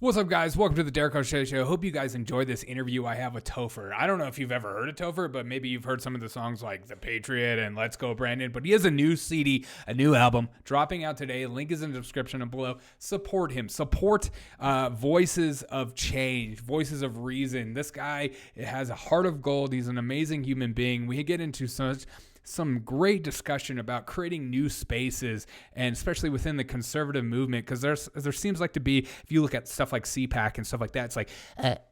What's up, guys? Welcome to the Derek O'Shea Show. Hope you guys enjoyed this interview I have with Topher. I don't know if you've ever heard of Topher, but maybe you've heard some of the songs like The Patriot and Let's Go Brandon. But he has a new CD, a new album dropping out today. Link is in the description and below. Support him. Support voices of change, voices of reason. This guy has a heart of gold. He's an amazing human being. We get into some great discussion about creating new spaces, and especially within the conservative movement, because there seems like to be, if you look at stuff like CPAC and stuff like that, it's like,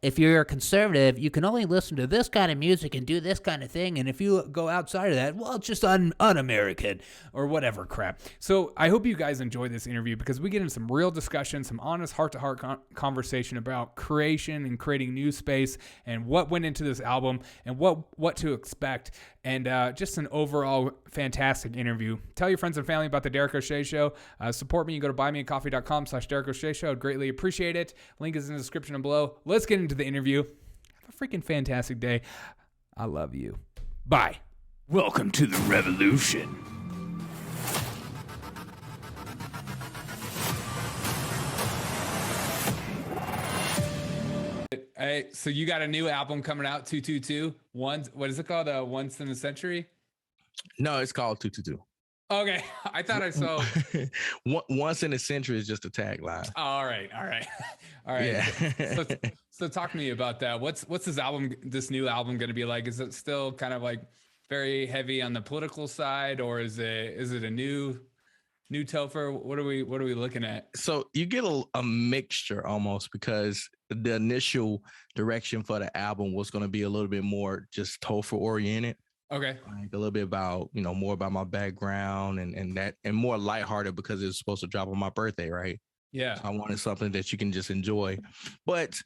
if you're a conservative, you can only listen to this kind of music and do this kind of thing, and if you go outside of that, well, it's just un-American, or whatever crap. So I hope you guys enjoy this interview, because we get into some real discussion, some honest heart-to-heart conversation about creation and creating new space, and what went into this album, and what to expect, and just an overall fantastic interview. Tell your friends and family about the Derek O'Shea Show. Support me. You go to buymeacoffee.com/Derek O'Shea Show. I'd greatly appreciate it. Link is in the description below. Let's get into the interview. Have a freaking fantastic day. I love you. Bye. Welcome to the revolution. Hey, so you got a new album coming out, 222. What is it called? Once in a Century? No, it's called 222. Okay, I thought I saw. Once in a century is just a tagline. Oh, all right. Yeah. So talk to me about that. What's this new album going to be like? Is it still kind of like very heavy on the political side, or is it a new Topher? What are we looking at? So you get a mixture almost, because the initial direction for the album was going to be a little bit more just Topher oriented. Okay. Like a little bit about, more about my background and more lighthearted, because it was supposed to drop on my birthday, right? Yeah. So I wanted something that you can just enjoy. But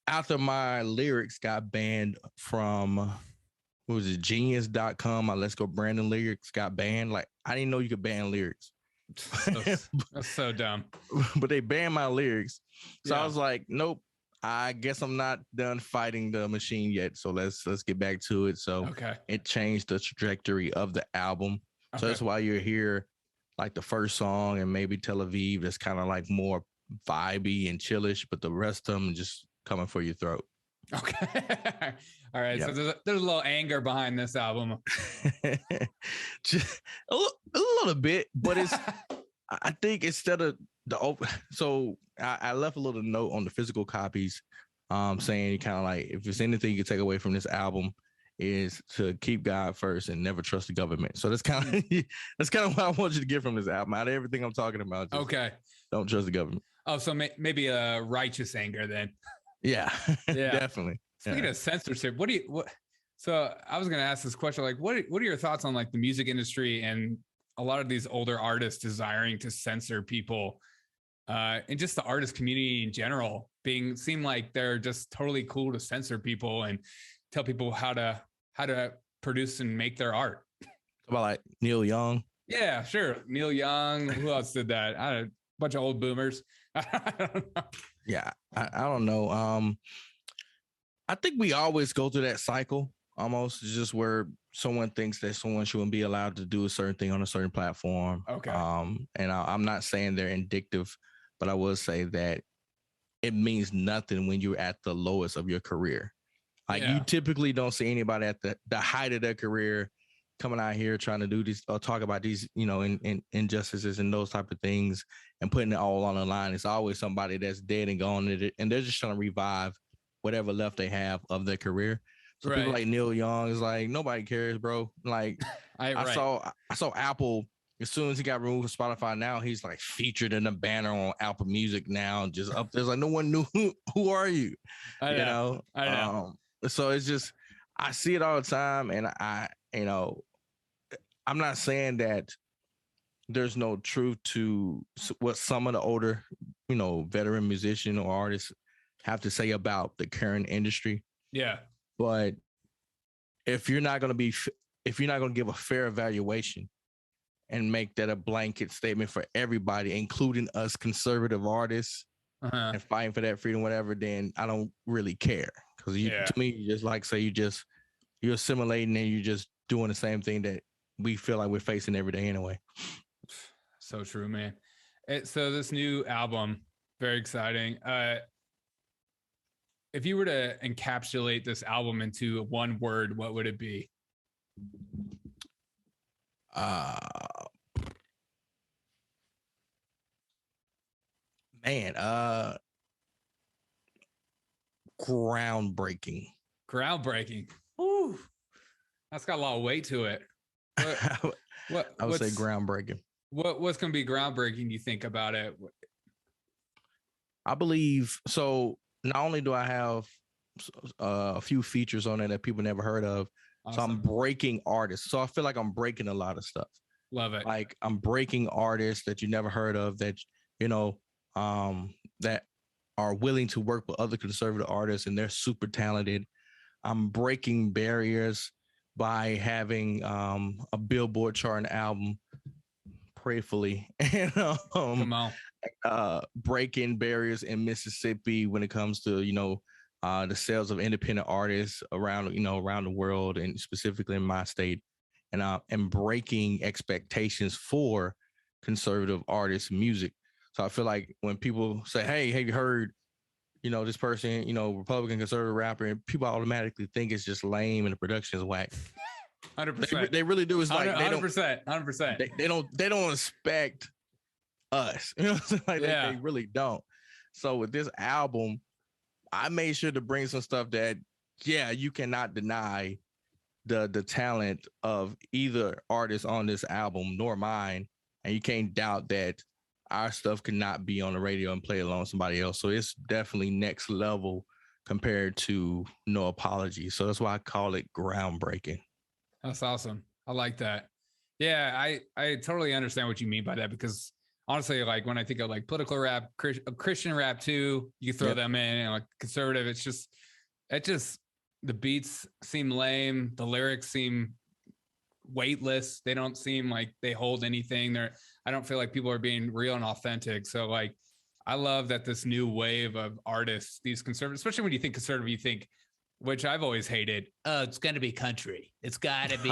after my lyrics got banned from, what was it, genius.com, my Let's Go Brandon lyrics got banned. Like, I didn't know you could ban lyrics. That's so dumb. But they banned my lyrics. So Yeah. I was like, nope. I guess I'm not done fighting the machine yet. So let's get back to it. So Okay. it changed the trajectory of the album. So that's why you're here, like the first song and maybe Tel Aviv, that's kind of like more vibey and chillish, but the rest of them just coming for your throat. Okay. All right. Yep. So there's a little anger behind this album. Just a little bit, but it's I think instead of I left a little note on the physical copies, saying kind of like, if there's anything you can take away from this album, is to keep God first and never trust the government. So that's kind of what I want you to get from this album. Out of everything I'm talking about, okay, don't trust the government. Oh, so maybe a righteous anger then. Yeah, definitely. Speaking of censorship, so I was going to ask this question, like, what are your thoughts on like the music industry and a lot of these older artists desiring to censor people, and just the artist community in general seem like they're just totally cool to censor people and tell people how to produce and make their art? About like Neil Young. Yeah, sure. Neil Young. Who else did that? A bunch of old boomers. I don't know. Yeah, I don't know. I think we always go through that cycle almost. It's just where someone thinks that someone shouldn't be allowed to do a certain thing on a certain platform. Okay. And I'm not saying they're indicative, but I will say that it means nothing when you're at the lowest of your career. Like, you typically don't see anybody at the height of their career coming out here trying to do these or talk about these, injustices and those type of things and putting it all on the line. It's always somebody that's dead and gone, and they're just trying to revive whatever left they have of their career. So people like Neil Young is like, nobody cares, bro. Like, I saw Apple, as soon as he got removed from Spotify, now he's like featured in a banner on Apple Music now, just up there's like, no one knew who are you? I know. So it's just, I see it all the time, and I'm not saying that there's no truth to what some of the older, veteran musician or artists have to say about the current industry. Yeah. But if you're not going to give a fair evaluation and make that a blanket statement for everybody, including us conservative artists, and fighting for that freedom, whatever, then I don't really care. Because to me, you just like say you're assimilating and you're just doing the same thing that we feel like we're facing every day anyway. So true, man. So this new album, very exciting. if you were to encapsulate this album into one word, what would it be? Uh, man, groundbreaking. Groundbreaking. Ooh, that's got a lot of weight to it. I would say groundbreaking. What's going to be groundbreaking, you think, about it? I believe so. Not only do I have a few features on it that people never heard of, so I'm breaking artists. So I feel like I'm breaking a lot of stuff. Love it. Like I'm breaking artists that you never heard of that, that are willing to work with other conservative artists and they're super talented. I'm breaking barriers by having a Billboard charting album, prayerfully, and Come on. Breaking barriers in Mississippi when it comes to the sales of independent artists around the world and specifically in my state, and breaking expectations for conservative artists' music. So I feel like when people say, "Hey, have you heard this person, Republican conservative rapper," and people automatically think it's just lame and the production is whack. 100%. They really do. It's like 100%. 100%. They don't expect us. They really don't. So with this album, I made sure to bring some stuff that, you cannot deny the talent of either artist on this album nor mine, and you can't doubt that our stuff could not be on the radio and play along somebody else. So it's definitely next level compared to No Apology. So that's why I call it groundbreaking. That's awesome. I like that. Yeah, I totally understand what you mean by that, because honestly, like when I think of like political rap, Christian rap too, you throw them in, and like conservative, it just the beats seem lame, the lyrics seem weightless. They don't seem like they hold anything. I don't feel like people are being real and authentic. So like, I love that this new wave of artists, these conservative, especially when you think conservative, you think, which I've always hated, oh, it's going to be country. It's got to be.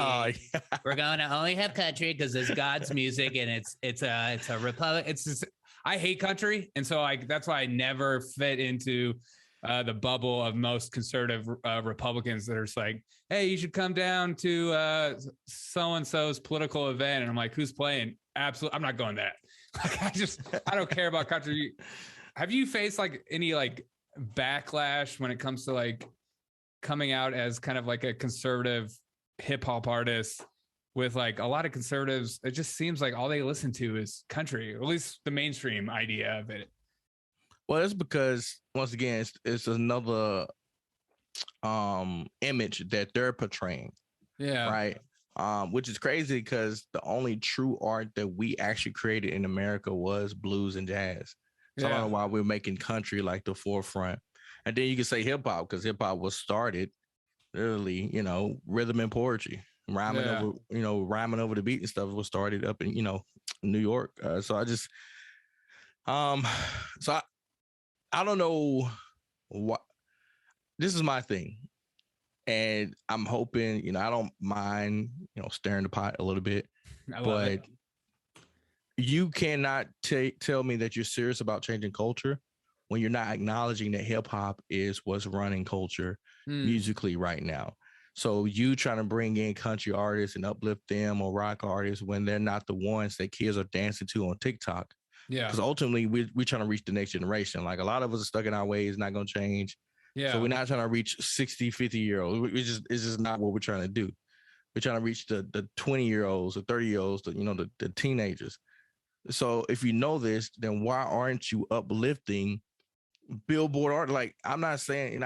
We're going to only have country because it's God's music, and it's a republic. It's just, I hate country, and so that's why I never fit into the bubble of most conservative Republicans that are just like, hey, you should come down to so and so's political event, and I'm like, who's playing? Absolutely, I'm not going to that. Like, I don't care about country. Have you faced like any like backlash when it comes to like coming out as kind of like a conservative hip hop artist? With like a lot of conservatives, it just seems like all they listen to is country, or at least the mainstream idea of it. Well, that's because once again, it's another image that they're portraying. Yeah. Right. Which is crazy because the only true art that we actually created in America was blues and jazz. So I don't know why we're making country like the forefront. And then you can say hip hop, because hip hop was started literally, rhythm and poetry, rhyming over the beat and stuff was started up in, New York. So I don't know what, this is my thing. And I'm hoping, I don't mind, stirring the pot a little bit, but you cannot tell me that you're serious about changing culture when you're not acknowledging that hip hop is what's running culture musically right now. So you trying to bring in country artists and uplift them, or rock artists, when they're not the ones that kids are dancing to on TikTok. Yeah. Because ultimately we're trying to reach the next generation. Like a lot of us are stuck in our ways, not going to change. Yeah. So we're not trying to reach 60, 50-year-olds. It's just not what we're trying to do. We're trying to reach the 20-year-olds, the 30-year-olds, the teenagers. So if you know this, then why aren't you uplifting Billboard art? Like, I'm not saying you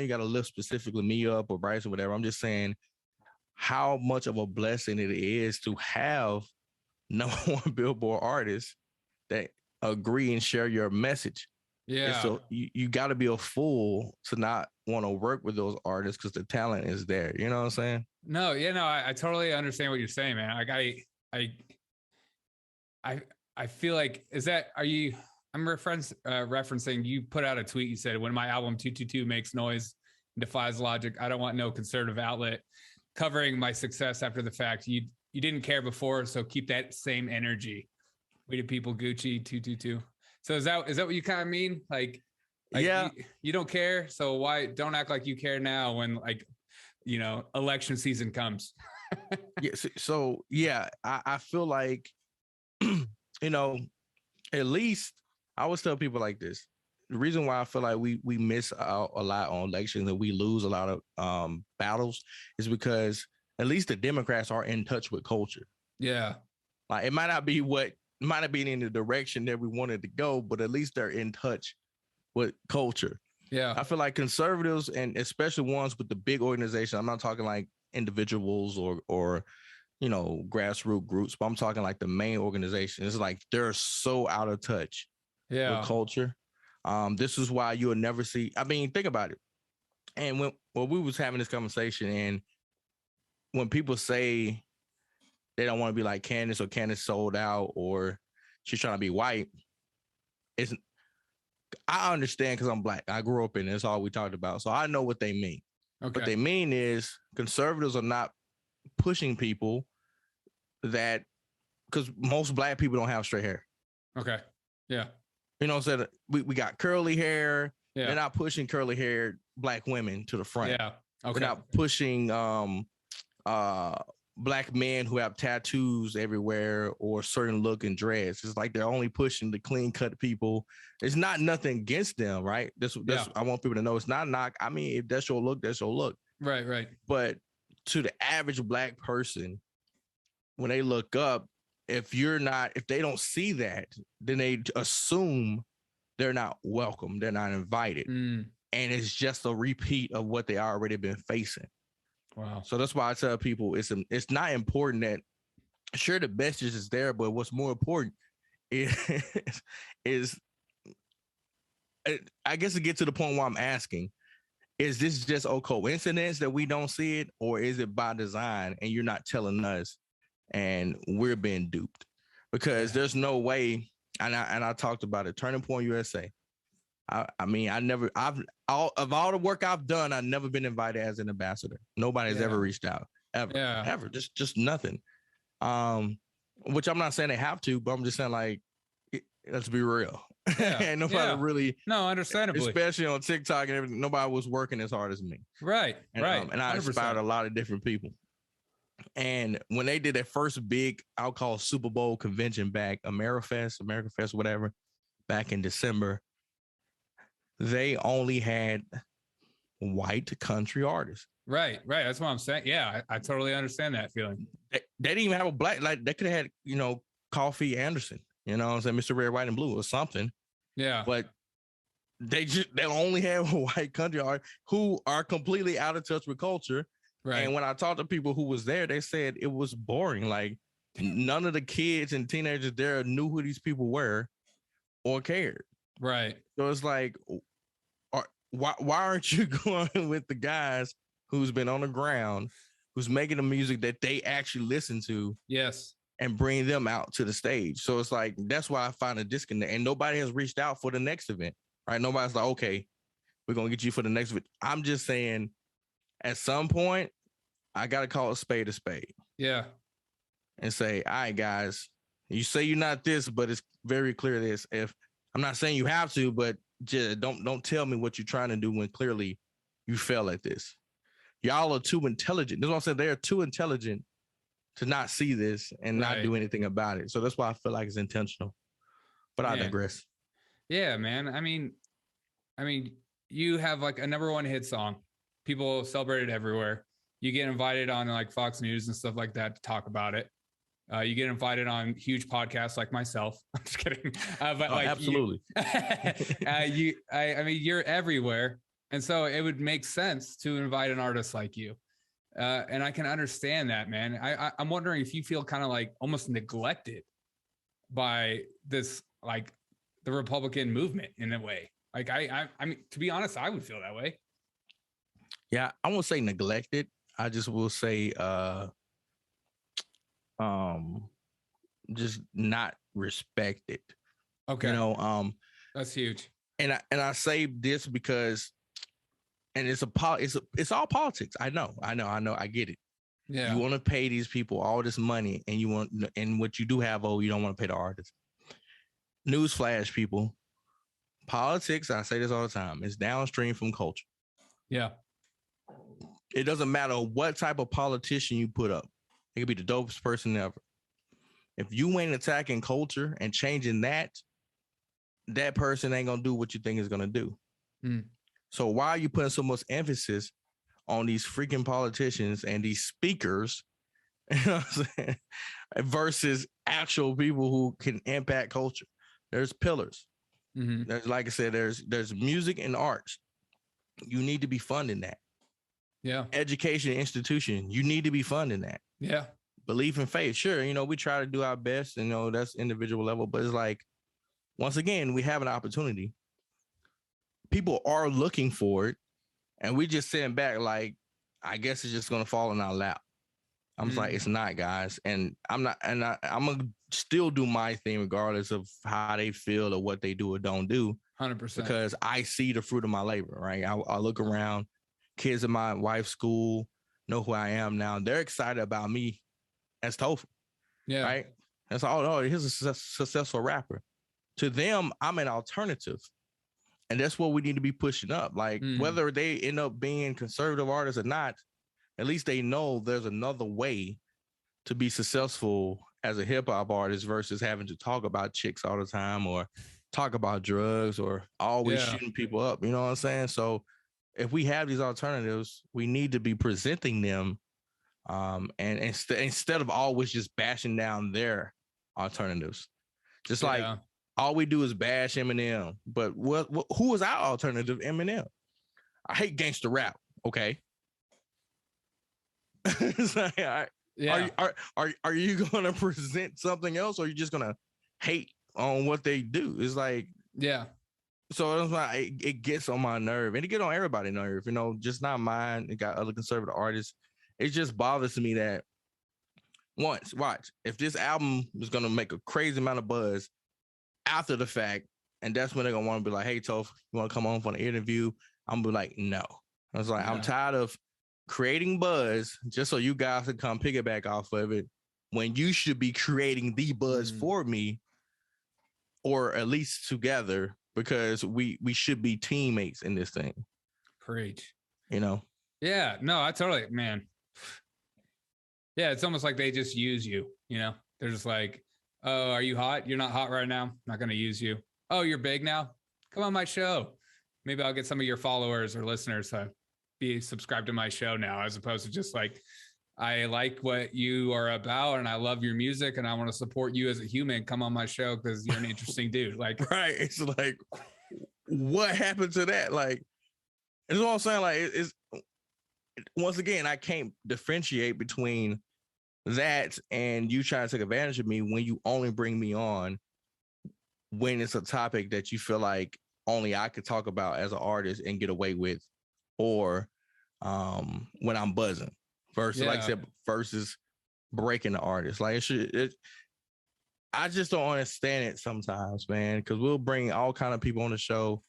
got to lift specifically me up or Bryce or whatever. I'm just saying how much of a blessing it is to have number one Billboard artists that agree and share your message. Yeah. And so you got to be a fool to not want to work with those artists because the talent is there. You know what I'm saying? No, I totally understand what you're saying, man. Like I feel like, I'm referencing, you put out a tweet, you said, when my album 222 makes noise and defies logic, I don't want no conservative outlet covering my success after the fact. You didn't care before, so keep that same energy. We did people Gucci 222. So is that what you kind of mean? Like, Like, yeah, you don't care, so why don't act like you care now when like election season comes. yeah. So yeah, I feel like at least I always tell people like this. The reason why I feel like we miss out a lot on elections and we lose a lot of battles is because at least the Democrats are in touch with culture. Yeah. Like it might not be in the direction that we wanted to go, but at least they're in touch with culture. Yeah. I feel like conservatives, and especially ones with the big organization, I'm not talking like individuals or grassroots groups, but I'm talking like the main organization. It's like they're so out of touch with culture. This is why you'll never see. I mean, think about it. And when we was having this conversation, and when people say they don't want to be like Candace, or Candace sold out, or she's trying to be white, I understand because I'm Black. I grew up in it. That's all we talked about. So I know what they mean. Okay. What they mean is conservatives are not pushing people that, because most Black people don't have straight hair. Okay. Yeah. You know what I'm saying? We got curly hair. Yeah. They're not pushing curly haired Black women to the front. Yeah. Okay. They're not pushing Black men who have tattoos everywhere or certain look and dress. It's like they're only pushing the clean cut people. It's not nothing against them, right? That's I want people to know. It's not a knock. I mean, if that's your look, that's your look. Right, right. But to the average Black person, when they look up, if they don't see that, then they assume they're not welcome. They're not invited. And it's just a repeat of what they already been facing. Wow. So that's why I tell people it's not important that, sure, the message is there, but what's more important is I guess to get to the point where I'm asking, is this just a coincidence that we don't see it, or is it by design and you're not telling us and we're being duped? Because there's no way, and I talked about it, Turning Point USA. I mean, of all the work I've done, I've never been invited as an ambassador. Nobody's ever reached out, ever, just nothing. Which I'm not saying they have to, but I'm just saying, like, let's be real. And nobody really, understandably, especially on TikTok and everything, nobody was working as hard as me. Right, and, right. And I 100%. Inspired a lot of different people. And when they did their first big, I'll call Super Bowl convention back, America Fest, whatever, back in December, they only had white country artists. Right. That's what I'm saying. Yeah, I totally understand that feeling. They didn't even have a Black, like they could have had, Coffee Anderson, what I'm saying, Mr. Red, White, and Blue or something. Yeah. But they only have white country artists who are completely out of touch with culture. Right. And when I talked to people who was there, they said it was boring. Like none of the kids and teenagers there knew who these people were or cared. Right. So it's like, why aren't you going with the guys who's been on the ground, who's making the music that they actually listen to? Yes. And bring them out to the stage. So it's like, that's why I find a disconnect. And nobody has reached out for the next event, right? Nobody's like, okay, we're going to get you for the next event. I'm just saying, at some point, I got to call a spade a spade. Yeah. And say, all right, guys, you say you're not this, but it's very clear this. If I'm not saying you have to, but just don't tell me what you're trying to do when clearly you fail at this. Y'all are too intelligent. That's what I'm saying. They are too intelligent to not see this and not do anything about it. So that's why I feel like it's intentional. But I digress. Yeah, man. I mean, you have like a #1 hit song. People celebrate it everywhere. You get invited on like Fox News and stuff like that to talk about it. You get invited on huge podcasts like myself. I'm just kidding. But like, absolutely. I mean, you're everywhere. And so it would make sense to invite an artist like you. And I can understand that, man. I'm wondering if you feel kind of like almost neglected by this, like the Republican movement in a way. Like I mean, to be honest, I would feel that way. Yeah, I won't say neglected. I just will say, just not respected. Okay. That's huge. And I say this because, and it's all politics. I know. I get it. Yeah. You want to pay these people all this money, and what you do have, you don't want to pay the artists. Newsflash, people. politics, I say this all the time, is downstream from culture. Yeah. It doesn't matter what type of politician you put up. It could be the dopest person ever. If you ain't attacking culture and changing that person ain't gonna do what you think is gonna do. So why are you putting so much emphasis on these freaking politicians and these speakers, you know what I'm saying, versus actual people who can impact culture? There's pillars. There's, like I said, there's music and arts. You need to be funding that. Yeah. Education institution, you need to be funding that. Yeah. Belief and faith, sure, you know, we try to do our best, you know, that's individual level, but it's like, once again, we have an opportunity. People are looking for it, and we just sitting back like, I guess it's just gonna fall in our lap. I'm just like, it's not, guys. And I'm gonna still do my thing regardless of how they feel or what they do or don't do. 100%. Because I see the fruit of my labor, right? I look around, kids in my wife's school know who I am now. They're excited about me as Topher. Yeah. Right? That's all. Oh, he's a successful rapper. To them, I'm an alternative. And that's what we need to be pushing up. Like, whether they end up being conservative artists or not, at least they know there's another way to be successful as a hip hop artist versus having to talk about chicks all the time or talk about drugs or always shooting people up. You know what I'm saying? So if we have these alternatives, we need to be presenting them. And instead of always just bashing down their alternatives, just like all we do is bash Eminem. But who is our alternative? Eminem. I hate gangster rap. Okay. It's like, are you going to present something else, or are you just going to hate on what they do? It's like, so it's like, it gets on my nerve, and it get on everybody's nerve, you know, just not mine. It got other conservative artists. It just bothers me that watch, if this album is going to make a crazy amount of buzz after the fact, and that's when they're going to want to be like, hey, Toph, you want to come on for an interview? I'm going to be like, no. I was like, I'm tired of creating buzz just so you guys can come piggyback off of it when you should be creating the buzz for me, or at least together, because we should be teammates in this thing. Preach. You know? Yeah, no, I totally, man. Yeah, it's almost like they just use you, you know? They're just like, oh, are you hot? You're not hot right now. I'm not going to use you. Oh, you're big now? Come on my show. Maybe I'll get some of your followers or listeners to be subscribed to my show now, as opposed to just like, I like what you are about and I love your music and I want to support you as a human. Come on my show because you're an interesting dude. Like, right. It's like, what happened to that? Like, it's what I'm saying. Like, it's once again, I can't differentiate between that and you trying to take advantage of me when you only bring me on when it's a topic that you feel like only I could talk about as an artist and get away with, or when I'm buzzing versus, like I said, versus breaking the artist. Like, I just don't understand it sometimes, man, because we'll bring all kind of people on the show.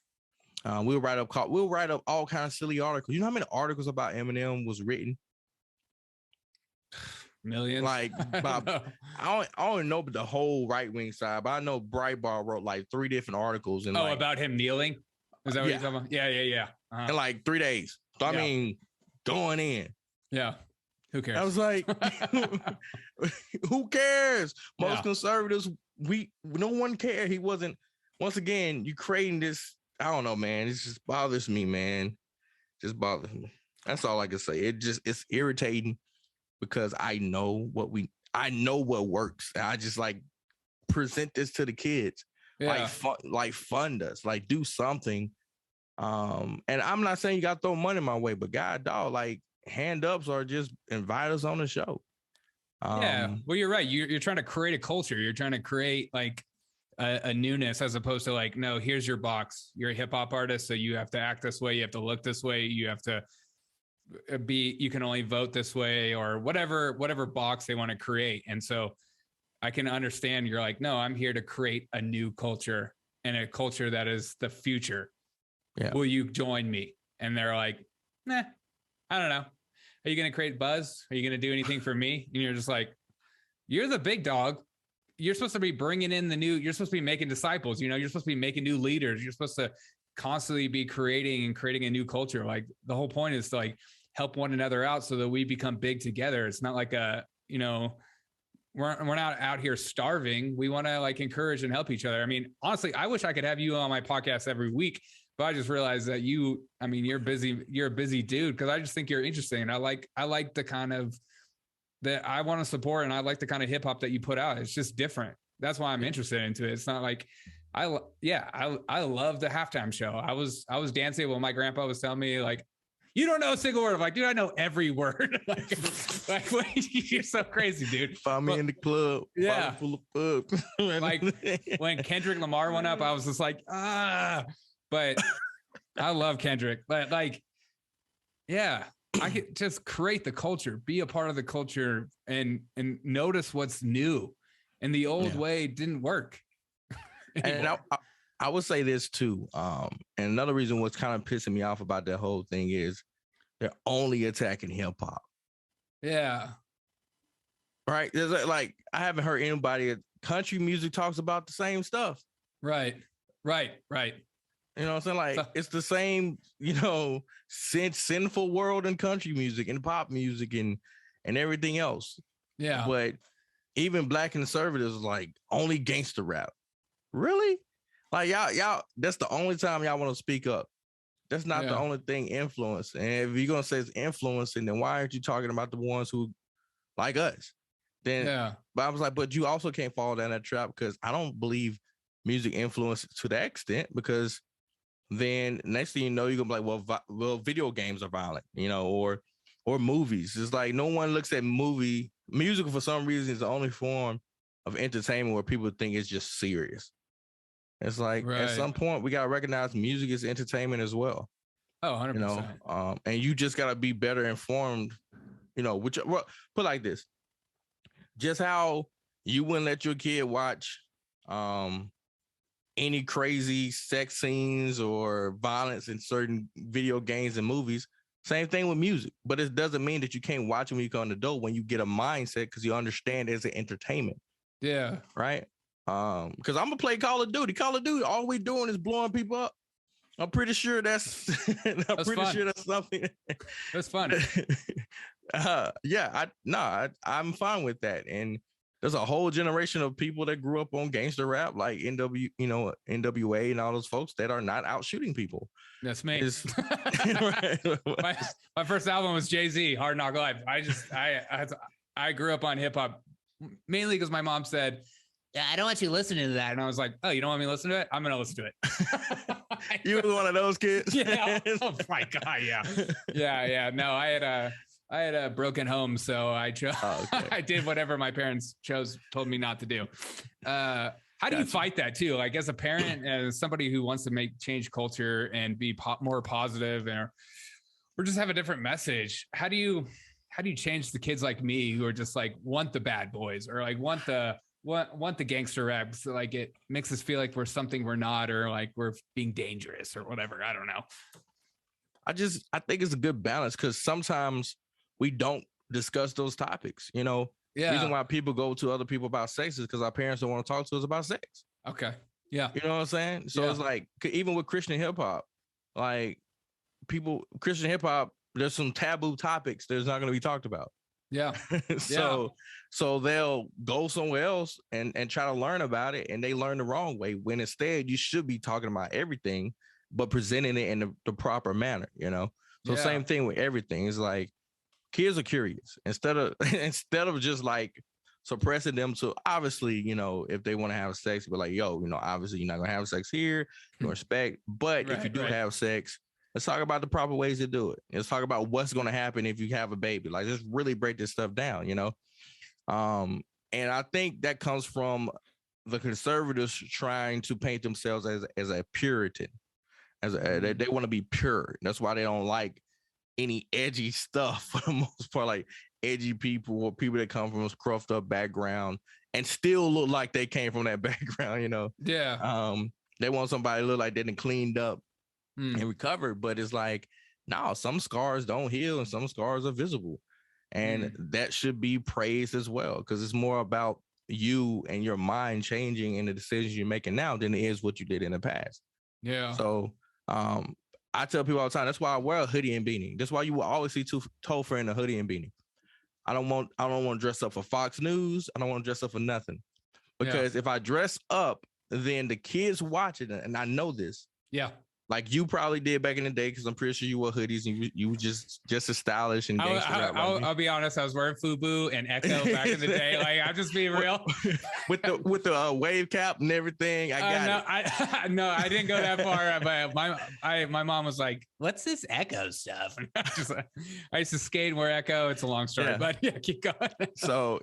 We'll write up all kind of silly articles. You know how many articles about Eminem was written? Millions. Like, I don't know the whole right wing side, but I know Breitbart wrote like 3 different articles. And about him kneeling? Is that what you're talking about? Yeah. Uh-huh. In like 3 days. So, I mean, going in. Yeah. Who cares? I was like, who cares? Most conservatives, no one cared. He wasn't. Once again, you creating this. I don't know, man. It just bothers me, man. Just bothers me. That's all I can say. It's irritating because I know what works. And I just like present this to the kids. Yeah. Like fund us, like do something. And I'm not saying you got to throw money my way, but God, dog, like hand ups or just invite us on the show. Well, you're right. You're trying to create a culture. You're trying to create like a newness, as opposed to like, no, here's your box. You're a hip hop artist, so you have to act this way. You have to look this way. You have to you can only vote this way, or whatever box they want to create. And so I can understand you're like, no, I'm here to create a new culture, and a culture that is the future. Yeah. Will you join me? And they're like, nah, I don't know. Are you going to create buzz? Are you going to do anything for me? And you're just like, you're the big dog. you're supposed to be bringing in you're supposed to be making disciples, you're supposed to be making new leaders. You're supposed to constantly be creating a new culture. Like the whole point is to like help one another out so that we become big together. It's not like we're not out here starving. We want to like encourage and help each other. I mean, honestly, I wish I could have you on my podcast every week, but I just realized that you're busy. You're a busy dude. Cause I just think you're interesting. And I like the kind of that I want to support. And I like the kind of hip hop that you put out. It's just different. That's why I'm interested into it. It's not like, I love the halftime show. I was dancing when my grandpa was telling me like, you don't know a single word. I'm like, dude, I know every word. like you're so crazy, dude. Find me in the club. Yeah. Full of thugs. Like when Kendrick Lamar went up, I was just like, but I love Kendrick. But like, yeah, I could just create the culture, be a part of the culture and notice what's new. And the old way didn't work. And I would say this too. And another reason what's kind of pissing me off about that whole thing is they're only attacking hip hop. Yeah. Right. There's like, I haven't heard anybody. Country music talks about the same stuff. Right. You know what I'm saying? Like it's the same, sinful world in country music and pop music and everything else. Yeah. But even black conservatives like only gangster rap. Really? Like y'all, that's the only time y'all want to speak up. That's not the only thing influencing. And if you're gonna say it's influencing, then why aren't you talking about the ones who like us? Then but I was like, but you also can't fall down that trap because I don't believe music influence to that extent, because then next thing you know, you're gonna be like, well, video games are violent, or movies. It's like no one looks at music for some reason is the only form of entertainment where people think it's just serious. It's like at some point we gotta recognize music is entertainment as well. Oh, 100%. And you just gotta be better informed. Put like this: just how you wouldn't let your kid watch any crazy sex scenes or violence in certain video games and movies. Same thing with music, but it doesn't mean that you can't watch it when you become an adult, when you get a mindset because you understand it's an entertainment. Yeah. Right. Because I'm gonna play Call of Duty. Call of Duty, all we doing is blowing people up. I'm pretty sure that's sure that's something. That's fun. I'm fine with that. And there's a whole generation of people that grew up on gangster rap, like NWA and all those folks that are not out shooting people. That's me. My first album was Jay-Z, Hard Knock Life. I grew up on hip hop mainly because my mom said, yeah, I don't want you listening to that. And I was like, oh, you don't want me to listen to it? I'm going to listen to it. You were one of those kids? Yeah. Oh my God. Yeah. Yeah. No, I had a broken home. So I chose, I did whatever my parents told me not to do. How do you fight that too? Like as a parent, as somebody who wants to change culture and be more positive or just have a different message. How do you change the kids like me who are just like want the bad boys or like want the gangster rap? So like it makes us feel like we're something we're not, or like we're being dangerous or whatever. I don't know. I think it's a good balance because sometimes we don't discuss those topics. The reason why people go to other people about sex is because our parents don't want to talk to us about sex. Okay. Yeah. You know what I'm saying? So it's like, even with Christian hip hop, like Christian hip hop, there's some taboo topics that's not going to be talked about. Yeah. So they'll go somewhere else and try to learn about it, and they learn the wrong way, when instead you should be talking about everything, but presenting it in the proper manner, So same thing with everything. It's like kids are curious instead of just like suppressing them to obviously, if they want to have sex, but like, obviously you're not going to have sex here, no respect. But if you do have sex, let's talk about the proper ways to do it. Let's talk about what's going to happen if you have a baby. Like, just really break this stuff down, And I think that comes from the conservatives trying to paint themselves as a Puritan, they want to be pure. That's why they don't like any edgy stuff for the most part, like edgy people or people that come from a scruffed up background and still look like they came from that background, Yeah. They want somebody to look like they done cleaned up and recovered, but it's like, no, some scars don't heal and some scars are visible. And that should be praised as well, because it's more about, you and your mind changing in the decisions you're making now than it is what you did in the past. Yeah. So I tell people all the time, that's why I wear a hoodie and beanie. That's why you will always see Topher in a hoodie and beanie. I don't want to dress up for Fox News. I don't want to dress up for nothing. Because if I dress up, then the kids watch it, and I know this. Yeah. Like you probably did back in the day, because I'm pretty sure you wore hoodies and you were just as stylish and gangster. I'll be honest, I was wearing FUBU and Echo back in the day. Like, I'm just being real. with the wave cap and everything. I didn't go that far. But my mom was like, "What's this Echo stuff?" And I used to skate and wear Echo. It's a long story, but yeah, keep going. So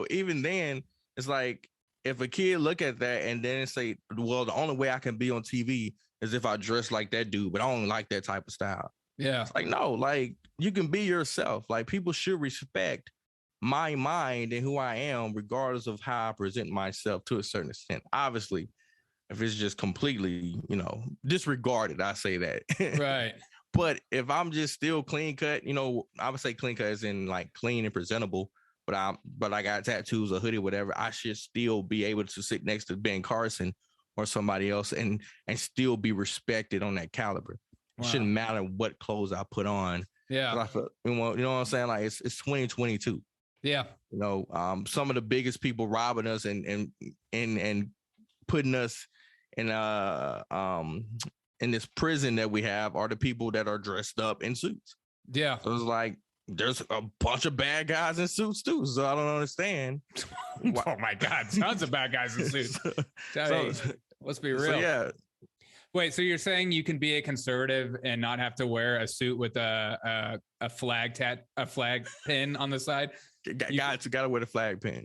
even then, it's like if a kid look at that and then say, "Well, the only way I can be on TV is if I dress like that dude, but I don't like that type of style." Yeah. It's like, no, like you can be yourself. Like people should respect my mind and who I am, regardless of how I present myself to a certain extent. Obviously, if it's just completely, disregarded, I say that. Right. But if I'm just still clean cut, I would say clean cut as in like clean and presentable, but I got tattoos or hoodie, whatever, I should still be able to sit next to Ben Carson or somebody else and still be respected on that caliber. Wow. It shouldn't matter what clothes I put on. Yeah. You know what I'm saying? Like it's 2022. Yeah. Some of the biggest people robbing us and putting us in this prison that we have are the people that are dressed up in suits. Yeah. So it's like there's a bunch of bad guys in suits too. So I don't understand. Oh my God, tons of bad guys in suits. Let's be real. So yeah. Wait, so you're saying you can be a conservative and not have to wear a suit with a flag pin on the side? Got to wear the flag pin,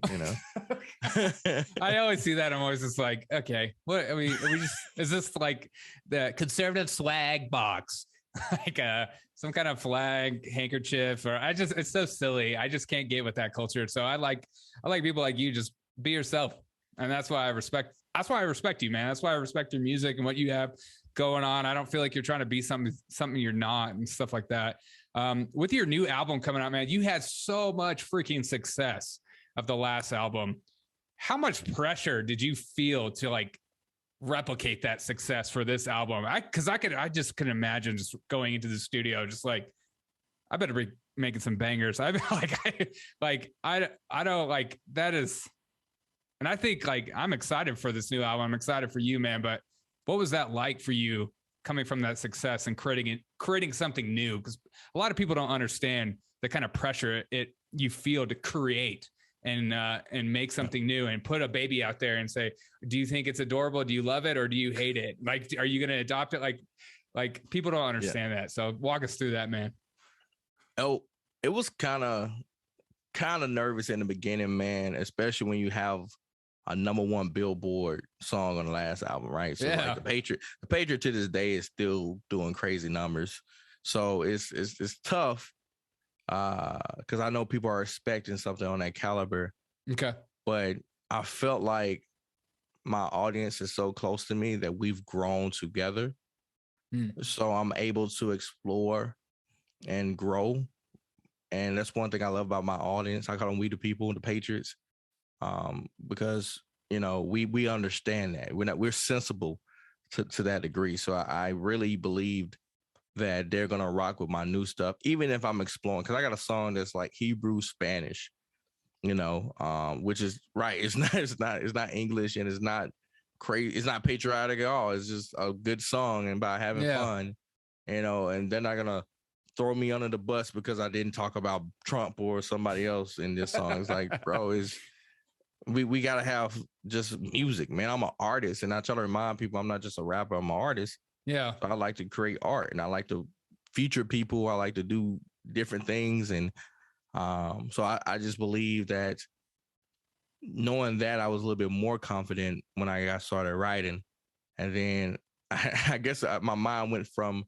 I always see that. I'm always just like, okay, what? I mean, is this like the conservative swag box, like some kind of flag handkerchief, or it's so silly. I just can't get with that culture. So I like people like you. Just be yourself, and that's why I respect. That's why I respect you, man. That's why I respect your music and what you have going on. I don't feel like you're trying to be something you're not and stuff like that. With your new album coming out, man, you had so much freaking success of the last album. How much pressure did you feel to like replicate that success for this album? I just can imagine just going into the studio, just like, I better be making some bangers. I don't like that is. And I think like I'm excited for this new album. I'm excited for you, man. But what was that like for you coming from that success and creating something new? Because a lot of people don't understand the kind of pressure you feel to create and make something new and put a baby out there and say, do you think it's adorable? Do you love it or do you hate it? Like, are you going to adopt it? Like people don't understand that. So walk us through that, man. Oh, it was kind of nervous in the beginning, man, especially when you have a #1 Billboard song on the last album, right? So like the Patriot to this day is still doing crazy numbers. So it's tough because I know people are expecting something on that caliber. Okay. But I felt like my audience is so close to me that we've grown together. So I'm able to explore and grow. And that's one thing I love about my audience. I call them We the People, the Patriots. Because we understand that we're sensible to that degree. So I really believed that they're gonna rock with my new stuff, even if I'm exploring. Because I got a song that's like Hebrew, Spanish, which is right. It's not English, and it's not crazy. It's not patriotic at all. It's just a good song and about having fun, And they're not gonna throw me under the bus because I didn't talk about Trump or somebody else in this song. It's like, bro, we gotta have just music, man. I'm an artist, and I try to remind people I'm not just a rapper, I'm an artist. Yeah. So I like to create art, and I like to feature people. I like to do different things, and so I just believe that knowing that I was a little bit more confident when I got started writing, and then I guess my mind went from,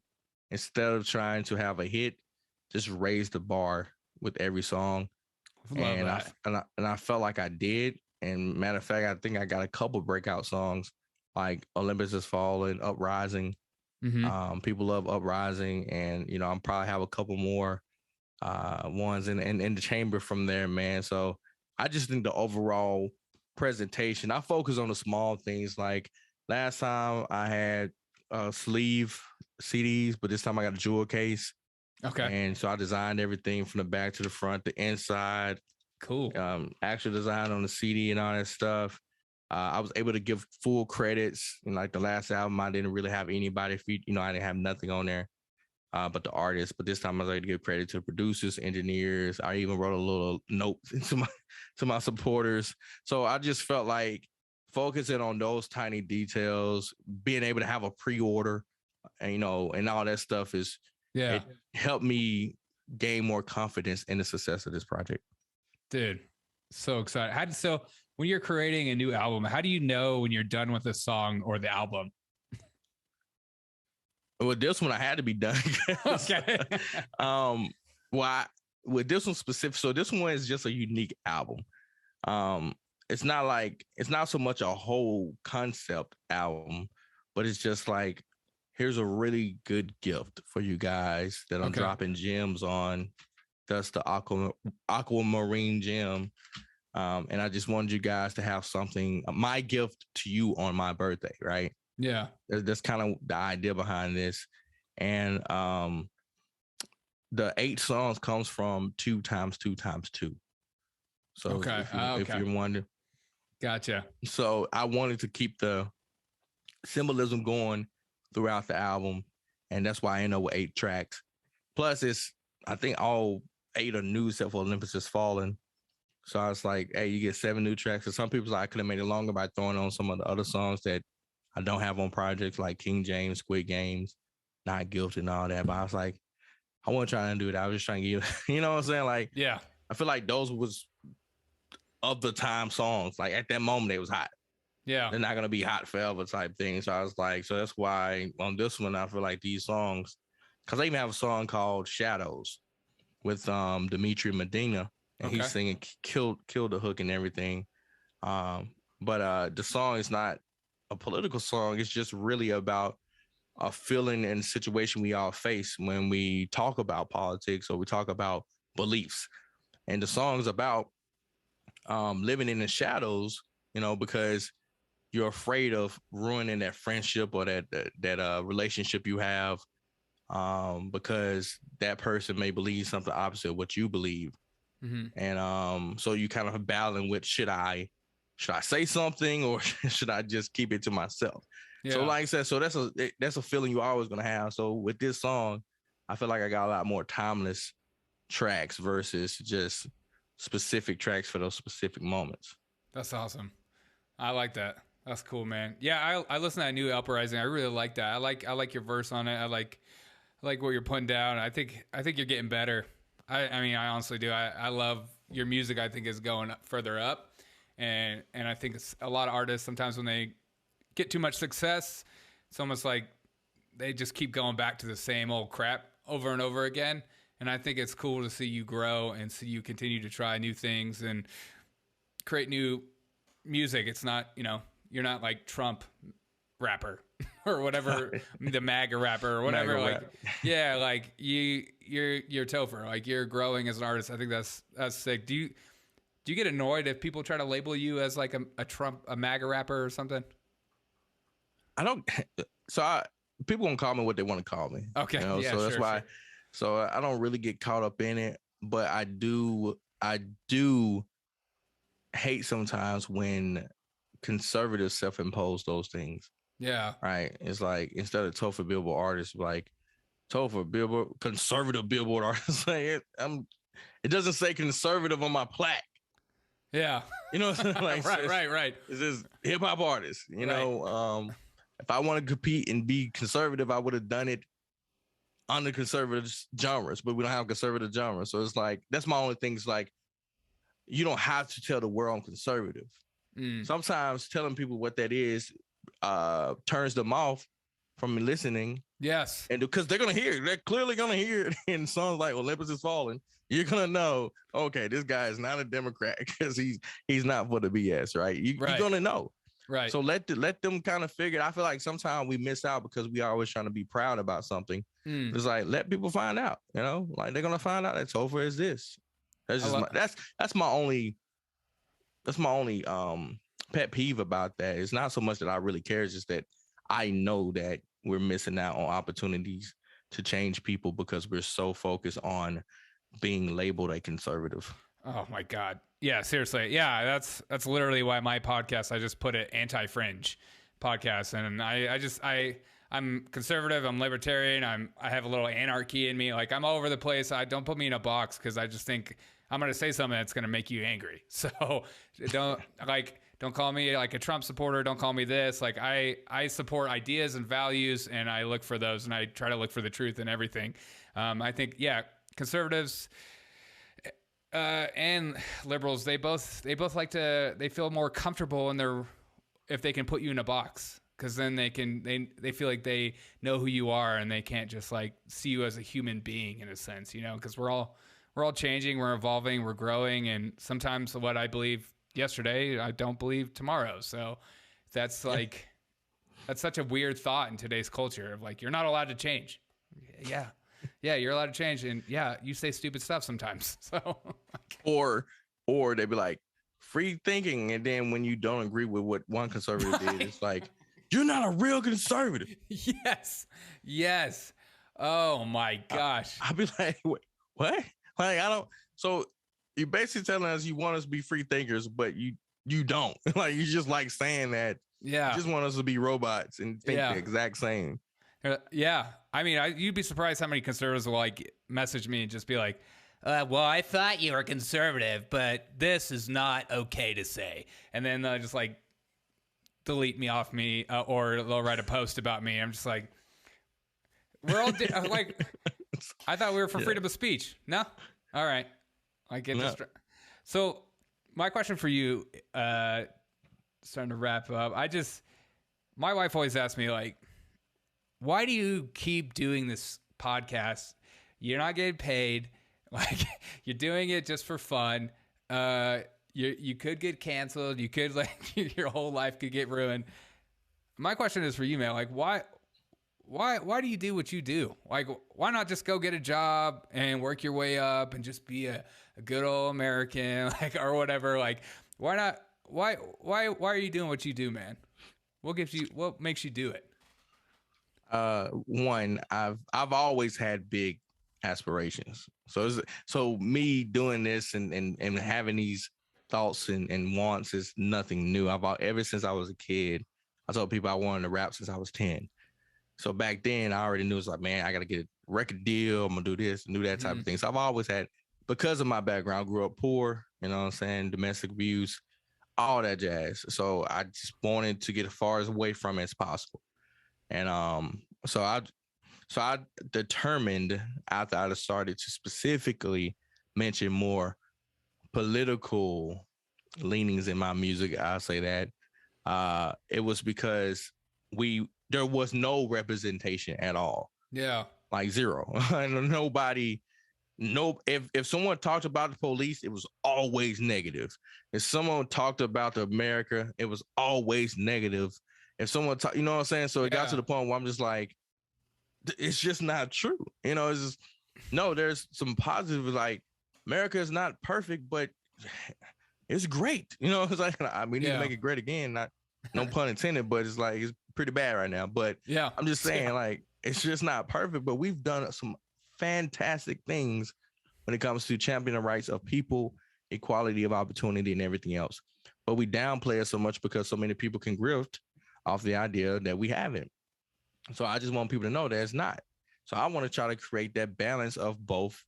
instead of trying to have a hit, just raise the bar with every song. I felt like I did. And matter of fact, I think I got a couple breakout songs like Olympus Has Fallen, Uprising. Mm-hmm. People love Uprising, and I'm probably have a couple more ones in the chamber from there, man. So I just think the overall presentation. I focus on the small things. Like last time I had sleeve CDs, but this time I got a jewel case. Okay. And so I designed everything from the back to the front, the inside. Cool. Actual design on the CD and all that stuff. I was able to give full credits. Like the last album, I didn't really have anybody. I didn't have nothing on there, but the artists. But this time, I was able to give credit to producers, engineers. I even wrote a little note to my supporters. So I just felt like focusing on those tiny details, being able to have a pre-order, and all that stuff it helped me gain more confidence in the success of this project. Dude, so excited. So when you're creating a new album, how do you know when you're done with a song or the album? With this one, I had to be done. Okay. With this one specific, so this one is just a unique album. It's not so much a whole concept album, but it's just like, here's a really good gift for you guys that I'm dropping gems on. That's the aquamarine gem. And I just wanted you guys to have something, my gift to you on my birthday, right? Yeah. That's kind of the idea behind this. And the 8 songs comes from 2 times 2 times 2. So if you're wondering. Gotcha. So I wanted to keep the symbolism going throughout the album. And that's why I end up with 8 tracks. Plus, I think all 8 are new except for Olympus Has Fallen. So I was like, hey, you get 7 new tracks. And some people like, I could have made it longer by throwing on some of the other songs that I don't have on projects like King James, Squid Games, Not Guilty, and all that. But I was like, I wasn't trying to do that. I was just trying to give, you know what I'm saying? Like, yeah, I feel like those was of the time songs. Like at that moment, they was hot. Yeah. They're not going to be hot forever type thing. So I was like, so that's why on this one, I feel like these songs, because I even have a song called Shadows with Demitri Medina, and he's singing kill the hook and everything. But the song is not a political song. It's just really about a feeling and situation we all face when we talk about politics or we talk about beliefs. And the song's about living in the shadows, because you're afraid of ruining that friendship or that relationship you have, because that person may believe something opposite of what you believe. Mm-hmm. And so you kind of battling with, should I say something or should I just keep it to myself? Yeah. So like I said, so that's a feeling you're always going to have. So with this song, I feel like I got a lot more timeless tracks versus just specific tracks for those specific moments. That's awesome. I like that. That's cool, man. Yeah, I listened to that new Uprising. I really like that. I like your verse on it. I like what you're putting down. I think you're getting better. I mean, I honestly do. I love your music. I think is going further up, and I think it's a lot of artists sometimes when they get too much success, it's almost like they just keep going back to the same old crap over and over again. And I think it's cool to see you grow and see you continue to try new things and create new music. It's not, you're not like Trump rapper or whatever, the MAGA rapper or whatever. MAGA rap. Yeah, like you're Topher. Like you're growing as an artist. I think that's sick. Do you get annoyed if people try to label you as like a MAGA rapper or something? I don't. So people gonna call me what they want to call me. Okay. Yeah, so that's why. Sure. So I don't really get caught up in it, but I do hate sometimes when conservatives self-impose those things. Yeah. Right. It's like instead of Topher Billboard artist, like Topher Billboard conservative Billboard artist. Like it doesn't say conservative on my plaque. Yeah. You know what I'm saying? Like, right. It's just hip hop artist. If I want to compete and be conservative, I would have done it under conservative genres, but we don't have conservative genres. So it's like, that's my only thing. Is like, you don't have to tell the world I'm conservative. Sometimes telling people what that is turns them off from listening. Yes. And because they're going to hear it. They're clearly going to hear it in songs like Olympus Has Fallen. You're going to know, okay, this guy is not a Democrat because he's not for the BS, right? You're going to know. Right. So let them kind of figure it. I feel like sometimes we miss out because we are always trying to be proud about something. It's like, let people find out, like they're going to find out that Topher is this. That's my only pet peeve about that. It's not so much that I really care, it's just that I know that we're missing out on opportunities to change people because we're so focused on being labeled a conservative. Oh my God. Yeah, seriously. Yeah, that's literally why my podcast, I just put it anti-fringe podcast. And I'm conservative, I'm libertarian, I have a little anarchy in me. Like, I'm all over the place. Don't put me in a box because I just think I'm gonna say something that's gonna make you angry. So don't call me like a Trump supporter. Don't call me this. Like, I support ideas and values, and I look for those, and I try to look for the truth in everything. I think, yeah, conservatives and liberals, they both they feel more comfortable in if they can put you in a box, because then they feel like they know who you are, and they can't just like see you as a human being in a sense, because we're all changing, we're evolving, we're growing, and sometimes what I believe yesterday, I don't believe tomorrow. So that's like, that's such a weird thought in today's culture of like, you're not allowed to change. Yeah. Yeah, you're allowed to change. And yeah, you say stupid stuff sometimes. So or they'd be like, free thinking. And then when you don't agree with what one conservative did, it's like, you're not a real conservative. Yes. Oh my gosh. I'd be like, what? Like, I don't. So you're basically telling us you want us to be free thinkers, but you don't. Like, you just like saying that. Yeah. You just want us to be robots and think the exact same. Yeah. I mean, you'd be surprised how many conservatives will like message me and just be like, well, I thought you were conservative, but this is not okay to say. And then they'll just like delete me off me, or they'll write a post about me. I'm just like, we're all like, I thought we were for freedom of speech. No? All right. I get this. So my question for you, starting to wrap up. My wife always asks me, like, why do you keep doing this podcast? You're not getting paid. Like, you're doing it just for fun. You could get canceled. You could, like, your whole life could get ruined. My question is for you, man. Like, why do you do what you do? Like, why not just go get a job and work your way up and just be a good old American, like, or whatever? Like, why not? Why are you doing what you do, man? What makes you do it? One, I've always had big aspirations. So me doing this and having these thoughts and wants is nothing new. Ever since I was a kid, I told people I wanted to rap since I was 10. So back then I already knew, it's like, man, I got to get a record deal. I'm gonna do this and do that type of thing. So I've always had, because of my background, I grew up poor, you know what I'm saying? Domestic abuse, all that jazz. So I just wanted to get as far away from it as possible. And so I determined, after I started to specifically mention more political leanings in my music, I'll say that it was because there was no representation at all. Yeah, like zero. Nobody. No, if someone talked about the police, it was always negative. If someone talked about America, it was always negative. If someone talked, you know what I'm saying? So it got to the point where I'm just like, it's just not true. You know, it's just, no, there's some positive, like, America is not perfect, but it's great. You know, it's like, we need to make it great again. No pun intended, but it's like, it's pretty bad right now. But I'm just saying, like, it's just not perfect, but we've done some fantastic things when it comes to championing the rights of people, equality of opportunity, and everything else. But we downplay it so much because so many people can grift off the idea that we haven't. So I just want people to know that it's not. So I want to try to create that balance of both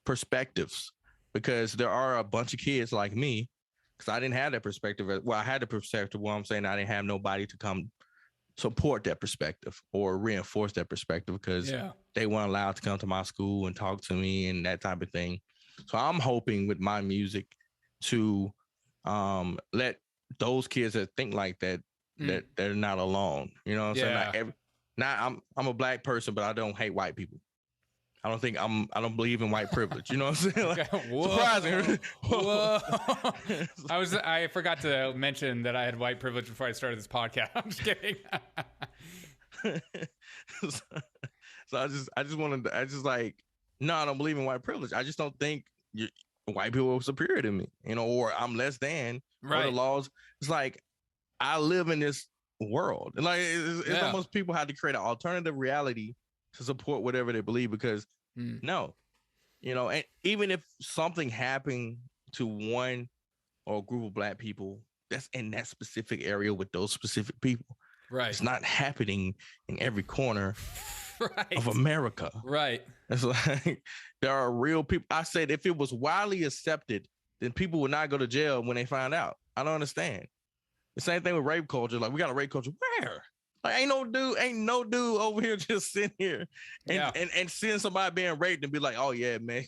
perspectives, because there are a bunch of kids like me, because I didn't have that perspective. Well, I had the perspective where I'm saying I didn't have nobody to come support that perspective or reinforce that perspective, because they weren't allowed to come to my school and talk to me and that type of thing. So I'm hoping with my music to let those kids that think like that, that they're not alone. You know what I'm saying? I'm a black person, but I don't hate white people. I don't believe in white privilege. You know what I'm saying? Like, surprising. Whoa. I forgot to mention that I had white privilege before I started this podcast. I'm just kidding. So I just like, no, I don't believe in white privilege. I just don't think white people are superior to me, or I'm less than, or the laws. It's like I live in this world, and like it's almost people have to create an alternative reality to support whatever they believe, because no, and even if something happened to one or a group of black people that's in that specific area with those specific people, it's not happening in every corner of America. It's like there are real people. I said if it was widely accepted, then people would not go to jail when they find out. I don't understand. The same thing with rape culture. Like, we got a rape culture. Where? Like, ain't no dude over here just sitting here and seeing somebody being raped and be like, oh yeah, man,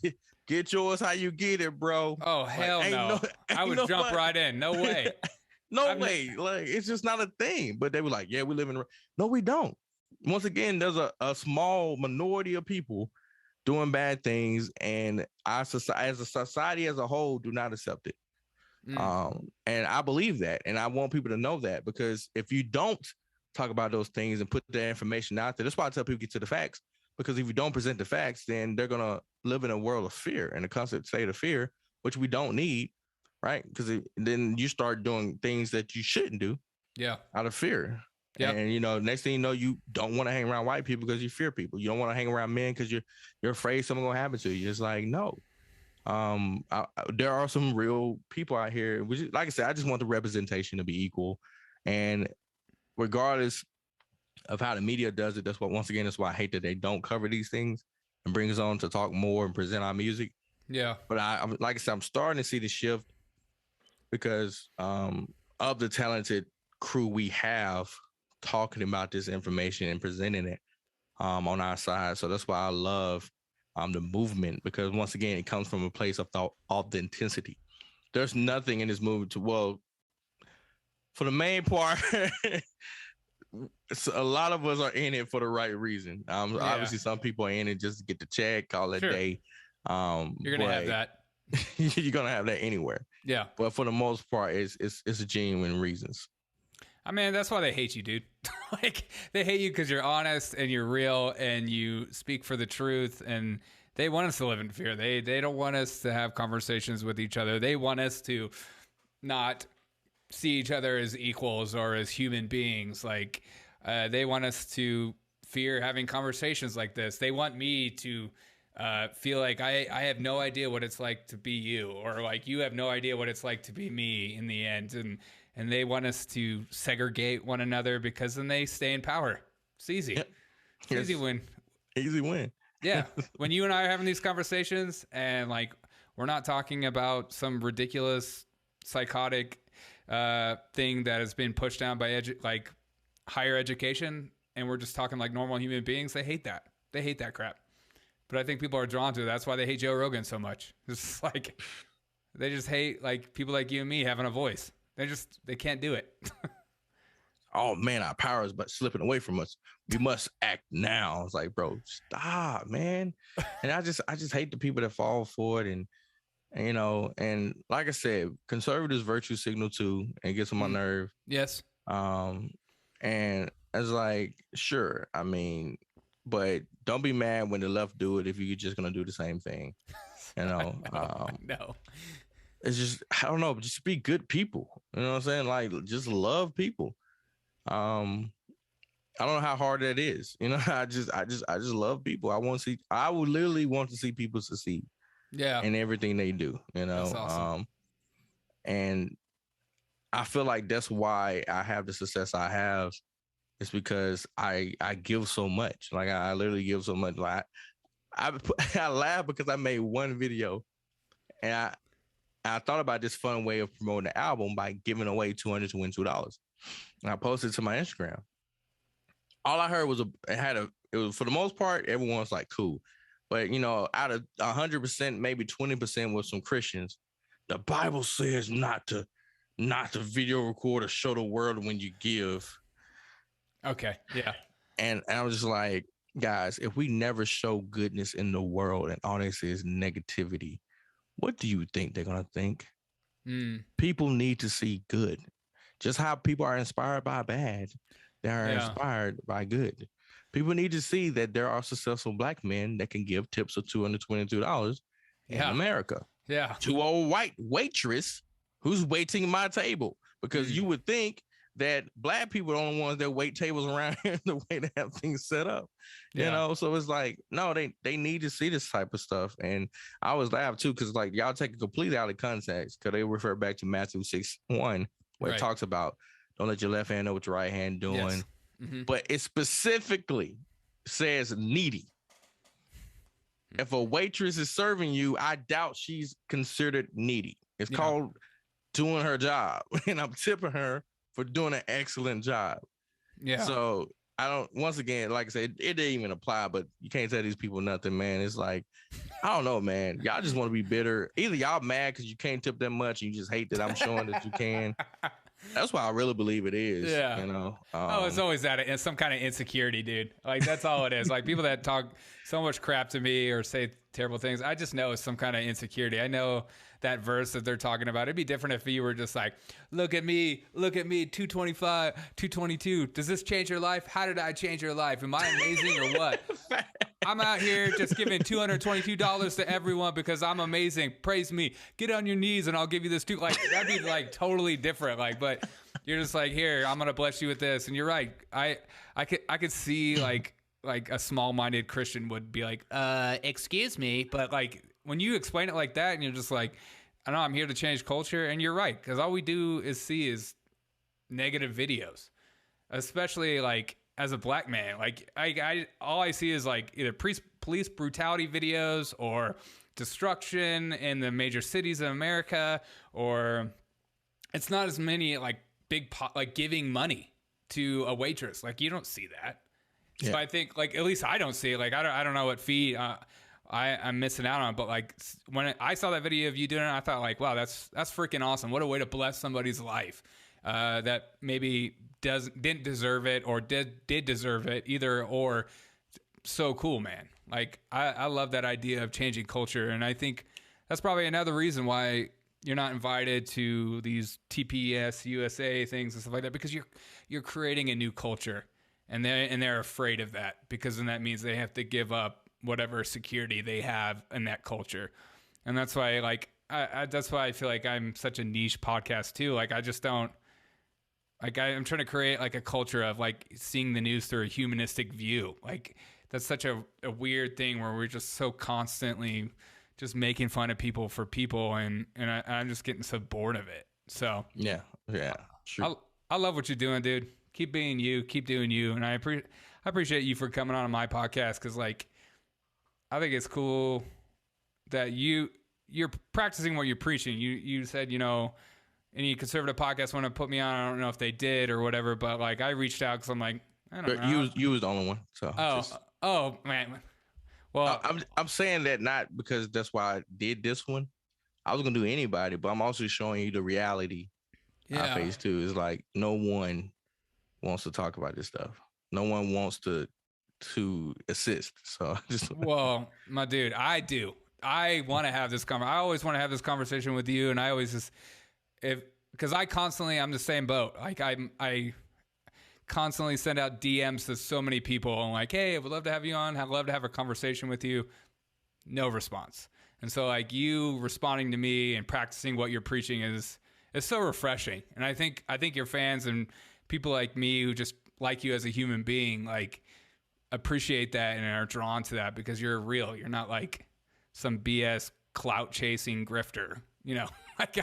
get yours how you get it, bro. Oh, hell no. I would jump right in. No way. No way. Like, it's just not a thing. But they were like, yeah, we live in. No, we don't. Once again, there's a small minority of people doing bad things, and our society, as a society as a whole, do not accept it. And I believe that, and I want people to know that, because if you don't talk about those things and put that information out there, that's why I tell people get to the facts, because if you don't present the facts, then they're gonna live in a world of fear, in a constant state of fear, which we don't need, right? Because then you start doing things that you shouldn't do, out of fear. And next thing you know, you don't want to hang around white people because you fear people. You don't want to hang around men because you're afraid something gonna happen to you. It's like, no. There are some real people out here, which, like I said, I just want the representation to be equal, and regardless of how the media does it, that's why I hate that they don't cover these things and bring us on to talk more and present our music. But like I said, I'm starting to see the shift because of the talented crew we have talking about this information and presenting it on our side. So that's why I love the movement, because once again, it comes from a place of authenticity. There's nothing in this movement for the main part, a lot of us are in it for the right reason. Obviously, some people are in it just to get the check, call it a day. You're gonna have that. You're gonna have that anywhere. But for the most part, it's genuine reasons. I mean, that's why they hate you, dude. Like, they hate you because you're honest and you're real and you speak for the truth, and they want us to live in fear. They don't want us to have conversations with each other. They want us to not see each other as equals or as human beings. Like, they want us to fear having conversations like this. They want me to feel like I have no idea what it's like to be you, or like you have no idea what it's like to be me in the end. And they want us to segregate one another, because then they stay in power. It's easy. It's easy win. Easy win. When you and I are having these conversations, and like, we're not talking about some ridiculous psychotic thing that has been pushed down by like higher education, and we're just talking like normal human beings, they hate that. They hate that crap. But I think people are drawn to it. That's why they hate Joe Rogan so much. It's like, they just hate like people like you and me having a voice. They can't do it. Oh man, our power is but slipping away from us. We must act now. It's like, bro, stop, man. And I just hate the people that fall for it. And and like I said, conservatives virtue signal too, and gets on my nerve. Yes. And it's like, sure, I mean, but don't be mad when the left do it if you're just gonna do the same thing. No. It's just, I don't know, just be good people. You know what I'm saying? Like, just love people. I don't know how hard that is. I just love people. I would literally want to see people succeed. In everything they do. That's awesome. And I feel like that's why I have the success I have. It's because I give so much. Like, I literally give so much. Like, I laugh because I made one video, and I thought about this fun way of promoting the album by giving away $200 to win $2. And I posted it to my Instagram. All I heard was it was, for the most part, everyone's like, cool. But, out of 100%, maybe 20% was some Christians. The Bible says not to video record or show the world when you give. Okay. Yeah. And I was just like, guys, if we never show goodness in the world and all they say is negativity, what do you think they're going to think? People need to see good. Just how people are inspired by bad, they are inspired by good. People need to see that there are successful black men that can give tips of $222 in America. Yeah. to a white waitress who's waiting my table. Because you would think that black people are the only ones that wait tables around here the way they have things set up. You know, so it's like, no, they need to see this type of stuff. And I always laugh too, because like y'all take it completely out of context, because they refer back to Matthew 6:1, where it talks about don't let your left hand know what your right hand doing. Yes. But it specifically says needy. If a waitress is serving you, I doubt she's considered needy. It's called doing her job, and I'm tipping her for doing an excellent job. Yeah. So I don't, once again, like I said, it didn't even apply, but you can't tell these people nothing, man. It's like, I don't know, man. Y'all just want to be bitter. Either y'all mad because you can't tip that much and you just hate that I'm showing that you can. That's why I really believe it is. Yeah. You know? It's always that. It's some kind of insecurity, dude. Like, that's all it is. Like, people that talk so much crap to me or say terrible things, I just know it's some kind of insecurity. I know that verse that they're talking about. It'd be different if you were just like, look at me, 225, 222. Does this change your life? How did I change your life? Am I amazing or what? I'm out here just giving $222 to everyone because I'm amazing. Praise me. Get on your knees and I'll give you this too. Like, that'd be like totally different. Like, but you're just like, here, I'm gonna bless you with this. And you're right. I could see like a small-minded Christian would be like, excuse me, but like when you explain it like that and you're just like, I know I'm here to change culture, and you're right, because all we do is see is negative videos, especially like as a black man. Like all I see is like either police brutality videos or destruction in the major cities of America, or it's not as many like like giving money to a waitress. Like, you don't see that. So I think, like, at least I don't see it. Like, I don't know what feed I'm missing out on, but like when I saw that video of you doing it, I thought like, wow, that's freaking awesome. What a way to bless somebody's life that maybe didn't deserve it or did deserve it either, or so cool, man. Like, I love that idea of changing culture, and I think that's probably another reason why you're not invited to these TPS USA things and stuff like that, because you're creating a new culture. And they're afraid of that, because then that means they have to give up whatever security they have in that culture. And that's why, like, that's why I feel like I'm such a niche podcast too. Like, I just don't, like, I'm trying to create like a culture of like seeing the news through a humanistic view. Like, that's such a weird thing where we're just so constantly just making fun of people for people, and I'm just getting so bored of it. So yeah, sure. I love what you're doing, dude. Keep being you, keep doing you. And I appreciate you for coming on my podcast, because like, I think it's cool that you're practicing what you're preaching. You said, you know, any conservative podcast want to put me on. I don't know if they did or whatever, but like, I reached out because I'm like, I don't know. You was the only one. So oh man. Well, I'm saying that not because that's why I did this one. I was gonna do anybody, but I'm also showing you the reality I face too. It's like, no one wants to talk about this stuff. No one wants to assist. So well, my dude, I do. I want to have this I always want to have this conversation with you, and I always because I'm the same boat. Like, I constantly send out DMs to so many people. I'm like, hey, I would love to have you on. I'd love to have a conversation with you. No response. And so like, you responding to me and practicing what you're preaching is so refreshing. And I think your fans and people like me who just like you as a human being, like, appreciate that and are drawn to that, because you're real. You're not like some BS clout chasing grifter, you know. Like,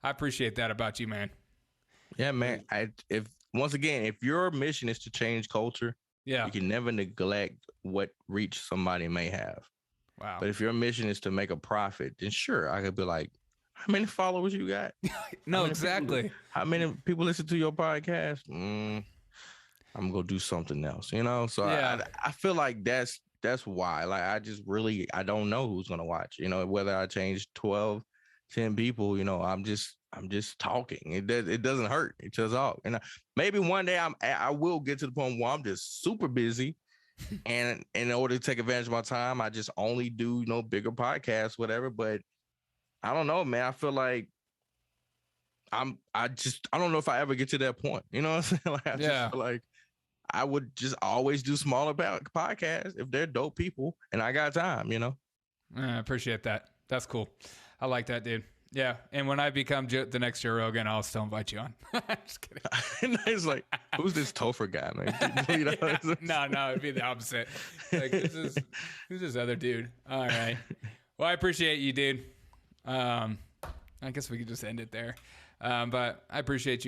I appreciate that about you, man. Yeah, man. If your mission is to change culture, you can never neglect what reach somebody may have. Wow. But if your mission is to make a profit, then sure, I could be like, how many followers you got? No, exactly. How many people listen to your podcast? I'm gonna go do something else, you know. So I feel like that's why. Like, I don't know who's gonna watch. You know, whether I change 12, 10 people, you know, I'm just talking. It doesn't hurt. It does all. And maybe one day I will get to the point where I'm just super busy, and in order to take advantage of my time, I just only do, you know, bigger podcasts, whatever. But I don't know, man. I feel like I don't know if I ever get to that point. You know what I'm saying? Like, I just feel like I would just always do smaller podcasts if they're dope people and I got time, you know? I appreciate that. That's cool. I like that, dude. Yeah, and when I become the next Joe Rogan, I'll still invite you on. Just kidding. And it's like, who's this Topher guy, man? You know, No, it'd be the opposite. Like, who's this other dude? All right. Well, I appreciate you, dude. I guess we could just end it there. But I appreciate you.